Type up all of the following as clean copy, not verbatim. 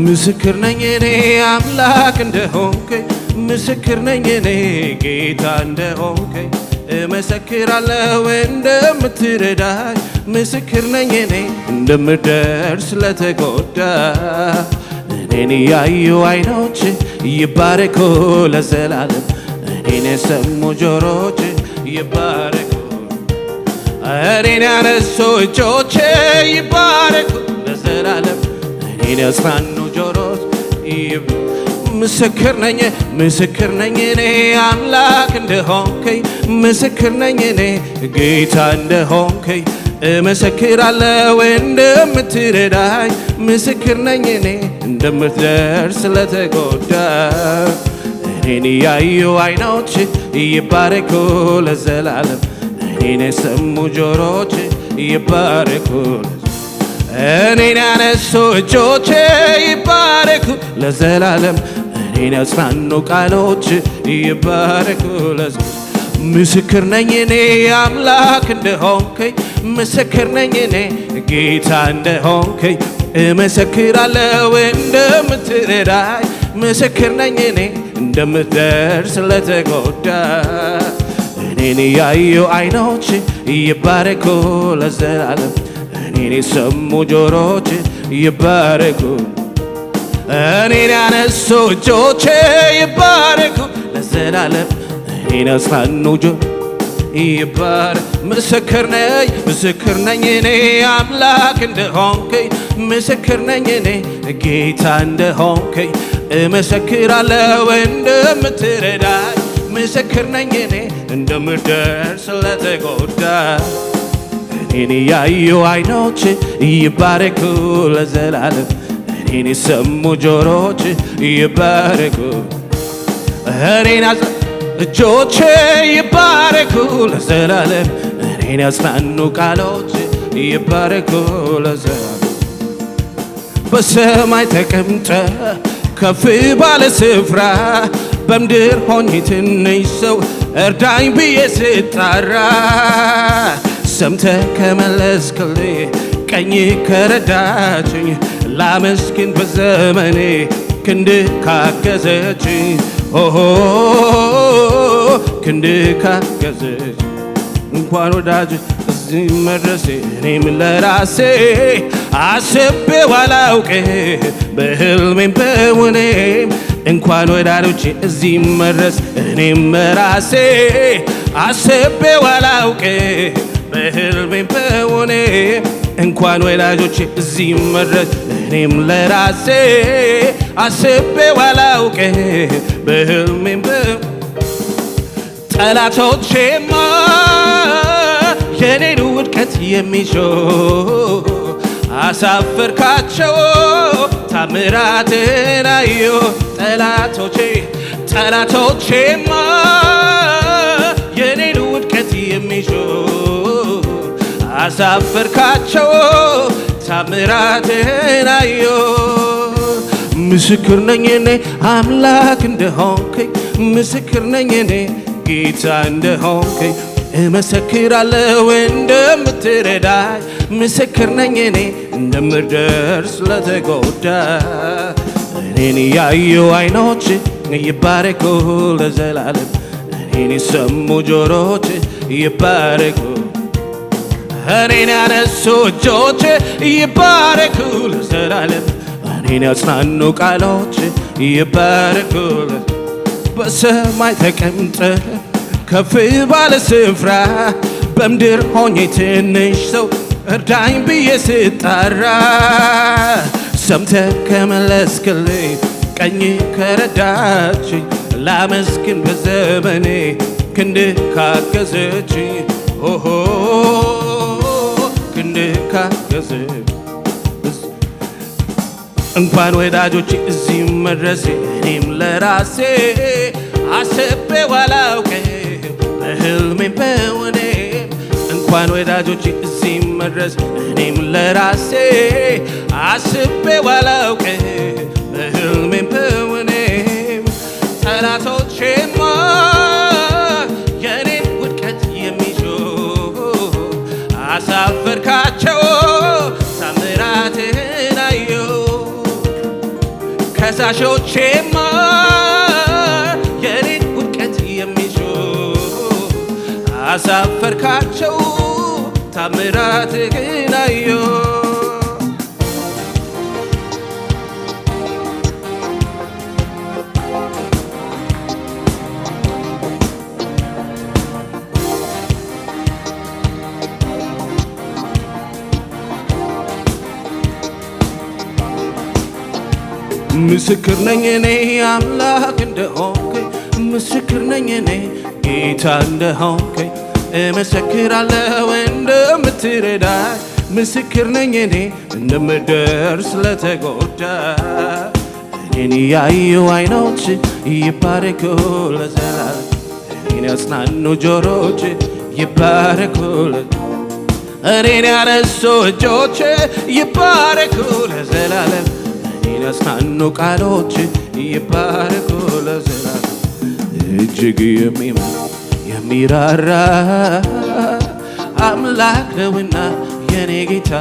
ምስክር ነኝ እኔ አምላክ እንደሆንከኝ ምስክር ነኝ እኔ ጌታ እንደሆንከኝ እመሰክራለሁ እንደምትረዳኝ ምስክር ነኝ እኔ እንደምደርስ ለተጎዳ እኔን ያዩ አይኖች ይባረኩ ለዘላለም እኔን የሰሙ ጆሮች ይባረኩ እኔን ያነሱ እጆች ይባረኩ ለዘላለም እኔን ያጽናኑ ጆሮች ምስክር ነኝ እኔ አምላክ እንደሆንከኝ ምስክር ነኝ እኔ ጌታ እንደሆንከኝ እመሰክራለሁ እንደምትረዳኝ ምስክር ነኝ እኔ እንደምትደርስ ለተጎዳ እኔን ያዩ አይኖች ይባረኩ ለዘላለም እኔን የሰሙ ጆሮች ይባረኩ እኔን ያነሱ እጆች ይባረኩ ለዘላለም እኔን ያጽናኑ ቃሎች ይባረኩ ምስክር ነኝ እኔ አምላክ እንደሆንከኝ ምስክር ነኝ እኔ ጌታ እንደሆንከኝ እመሰክራለሁ እንደምትረዳኝ ምስክር ነኝ እኔ እንደምትደርስ ለተጎዳ እኔን ያዩ አይኖች ይባረኩ ለዘላለም እኔን የሰሙ ጆሮች ይባረኩ እኔን ያነሱ እጆች ይባረኩ ለዘላለም እኔን ያጽናኑ ይባረክ ምስክር ነኝ እኔ አምላክ እንደሆንከኝ ምስክር ነኝ እኔ ጌታ እንደሆንከኝ እመሰክራለሁ እንደምትረዳኝ ምስክር ነኝ እኔ እንደምደርስ ለተጎዳ እኔን ያዩ አይኖች ይባረኩ ለዘላለም እኔን የሰሙ ጆሮች ይባረኩ እኔን እጆች ይባረኩ ለዘላለም እኔን ያጽናኑ ቃሎች ይባረኩ ለዘላለም በሰማይ ተቀምጠ ከፍ ባለ ስፍራ በምድር ሆኜ ትንሽ ሰው እርዳኝ ብዬ ስጣራ ሰምተህ ከመለስክልኝ ቀኝ ከረዳችኝ ላመስግን በዘመኔ ክንድ ካገዘችኝ ክንድ ካገዘች እንኳን ወዳጅ እዚህ መድረሴ እኔም ለራሴ አስቤው አላውቅም በህልሜም በውኔም እንኳን ወዳጆቼ እዚህ መድረስ እኔም ለራሴ አስቤው አላውቅም በህልሜም በውኔም እንኳን ወዳጆቼ እዚህ መድረስ እኔም ለራሴ አስቤው አላውቅም በህልሜም ጠላቶቼማ የኔን ውድቀት የሚሹ አሳፈርካቸው ታምራትን አዩ ጠላቶቼማ የኔን ውድቀት የሚሹ አሳፈርካቸው ታምራትን አዩ ምስክር ነኝ እኔ አምላክ እንደሆንከኝ ምስክር ነኝ እኔ ጌታ እንደሆንከኝ እመሰክራለሁ እንደምትረዳኝ ምስክር ነኝ እኔ እንደምደርስ ለተጎዳ እኔን ያዩ አይኖች ይባረኩ ለዘላለም እኔን የሰሙ ጆሮች ይባረኩ እኔን ያነሱ እጆች ይባረኩ ለዘላለም እኔን ያጽናኑ ቃሎች ይባረኩ በሰማይ ተቀምጠ ከፍ ባለ ስፍራ በምድር ሆኜ ትንሽ ሰው እርዳኝ ብዬ ስጣራ ሰምተህ ከመለስክልኝ ቀኝ ከረዳችኝ ላመስግን በዘመኔ ክንድ ካገዘችኝ ክንድ ካገዘች እንኳን ወዳጆቼ እዚህ መድረሴ እኔም ለራሴ አስቤው አላውቅም በህልሜም በውኔም እንኳን ወዳጆቼ እዚህ መድረስ እኔም ለራሴ አስቤው አላውቅም በህልሜም በውኔም ጠላቶቼማ የኔን ውድቀት የሚሹ አሳፈርካቸው ታምራትን አዩ ታናናሾቼማ የኔን ውድቀት የሚሹ አሳፈርካቸው ታምራት ግን አዩ ምስክር ነኝ እኔ አምላክ እንደሆንከኝ ምስክር ነኝ እኔ ጌታ እንደሆንከኝ እመሰክራለሁ እንደምትረዳኝ ምስክር ነኝ እኔ እንደምደርስ ለተጎዳ እኔን ያዩ ዓይኖች ይባረኩ ለዘላለም እኔን ያጽናኑ ጆሮች ይባረኩ እኔን ያነሱ እጆች ይባረኩ ለዘላለም ያጽናኑ ቃሎች ይባረኩ ለዘላለም እጅግ የሚራራ አምላክ ነውና የኔ ጌታ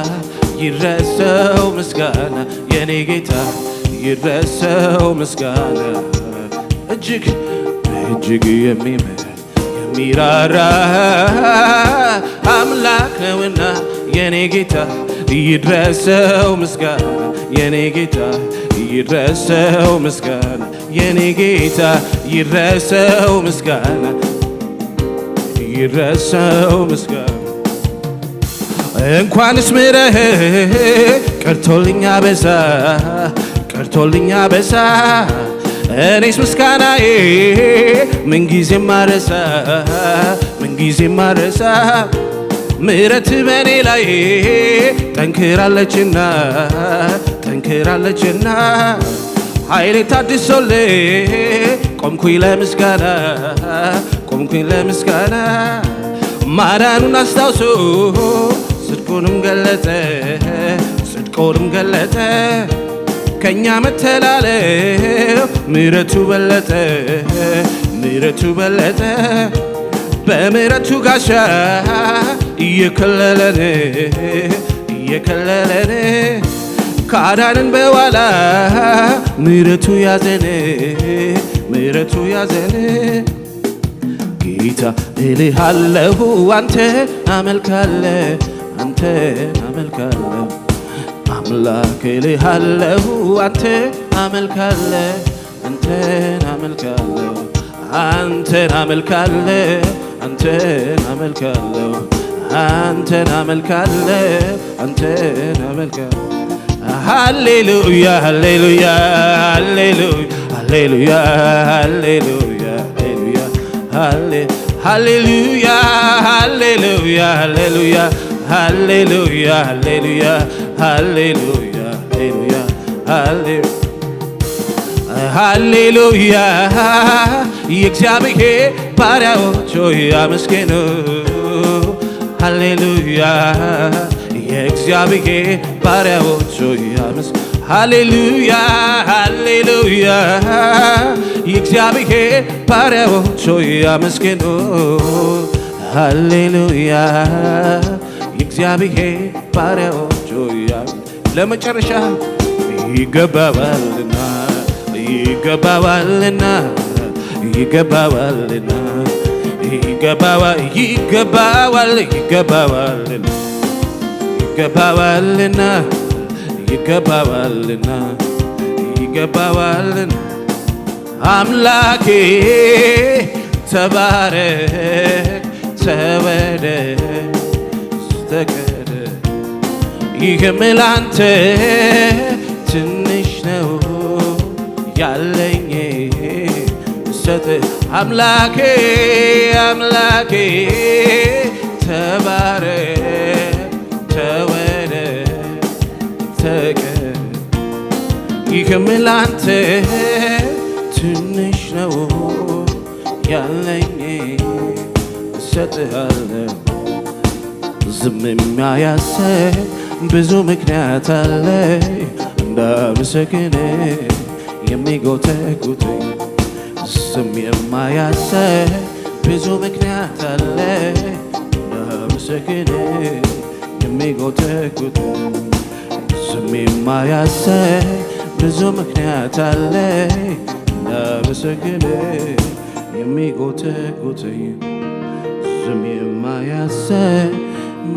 ይድረሰው ምስጋና የኔ ጌታ ይድረሰው ምስጋና እጅግ የሚራራ አምላክ ነውና የኔ ጌታ ይድረሰው ምስጋና የኔ ጌታ ይድረሰው ምስጋና የኔ ጌታ ይድረሰው ምስጋና ይድረሰው ምስጋና እንኳንስ ምረህ ቀርቶልኛ በዛ እኔስ ምስጋናዬ ምንጊዜም ማረሳ ምሕረት በኔ ላይ ጠንክራለችና ኃይሌ ታድሶልኝ ቆምኩኝ ለምስጋና ማዳኑን አስታውሶ ጽድቁንም ገለጠ ከኛ መተላለፍ ምሕረቱ በለጠ በምሕረቱ ጋሻ እየከለለን ካዳንን በኋላ ምሕረቱ ያዘን ጌታ እልሃለሁ አንተን አመልካለሁ አምላክ እልሃለሁ አንተን አመልካለሁ ሃሌሉያ ሃሌሉያ ሃሌሉያ ሃሌሉያ ሃሌሉያ ሃሌሉያ ሃሌሉያ ሃሌሉያ ሃሌሉያ ሃሌሉያ ሃሌሉያ የእግዚአብሔር ባሪያዎች ሆይ አመስግኑ ሃሌሉያ የእግዚአብሔር ባሪያዎች ሆይ አመስግኑ ሃሌሉያ ሃሌሉያ የእግዚአብሔር ባሪያዎች ሆይ አመስግኑ ሃሌሉያ የእግዚአብሔር ባሪያዎች ሆይ ለመጨረሻ ይገባዋልና አምላኬ ተባረክ ተወደስ ይህም ላንተ ትንሽ ነው ያለኝ ሰጥ አምላኬ ተባረክ ተወደስ ይህም ላንተ ትንሽ ነው ያለኝ እሰጥሃለሁ ዝም የሚያሰኝ ብዙ ምክንያት አለ እንዳመሰግን የሚጎተጉተኝ ዝም የማያሰኝ ብዙ ምክንያት አለ እንዳመሰግን የሚጎተጉተኝ ዝም የማያሰኝ ብዙ ምክንያት አለኝ እንዳመሰግን የሚጎተጉተኝ ዝም የማያሰኝ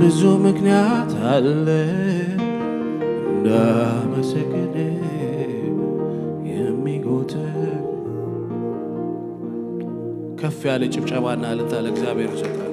ብዙ ምክንያት አለኝ እንዳመሰግን የሚጎተጉተኝ። ከፍ ያለ ጭብጨባና እልልታ ለእግዚአብሔር ይሰጣል።